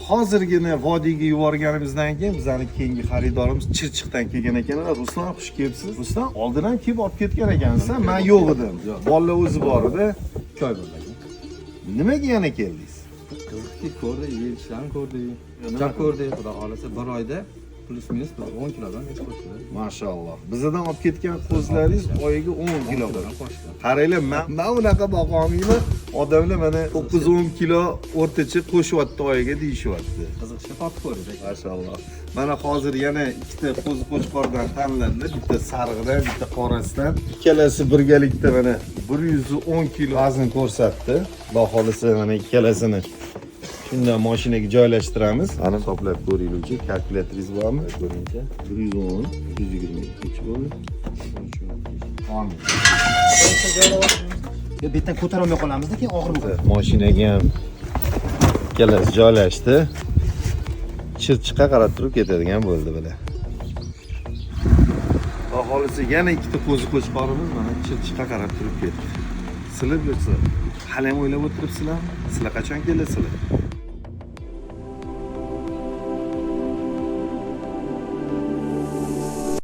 hozirgina vodiyga yuborganimizdan keyin bizning keyingi xaridorimiz Chirchiqdan kelgan ekanlar. Ruslan, xush kelibsiz. Ruslan, oldindan kelib olib ketgan ekansiz. Men yo'q edim. Bolalar o'zi bor edi. Koy bo'ldi. Nimaga yana keldingiz? Qiziqki ko'rdik, yeyishlarni ko'rdik. Chaq ko'rdik, xudo xolasa 1 oyda plus minus 10 kilodan qo'shdi. Mashalloh. Bizdan olib ketgan qo'zlaringiz oyiga 10 kilodan qo'shdi. Qaranglar, men unaqa boqolmayman. Odamlar mana 9-10 kilo o'rtacha qo'shyapti oyiga deyishyapti. Qiziqishga topib ko'rdik. Mashalloh. Mana hozir yana ikkita qo'zi qo'chqordan tanlandi. Bitta sarig'idan, bitta qorasidan. Ikkalasi birgalikda mana 110 kilo vazn ko'rsatdi. Xudo xolasa mana ikkalasini shundan mashinaga joylashtiramiz. Ana to'plab ko'ringlar-chi, kalkulyatoriz bormi? Ko'ringchi. 110, 122 bo'ldi. Yo, betdan ko'tara olmay qolamizda, keyin og'ir bo'ladi. Mashinaga ham ikkalasi joylashdi. Chirchiqqa qarab turib ketadigan bo'ldi bular. Aholisi yana ikkita qo'zi qo'chqorimiz mana Chirchiqqa qarab turib ketdi. Sizlar bilasiz, hali ham o'ylab o'tiribsizlarmi? Sizlar qachon kelasizlar?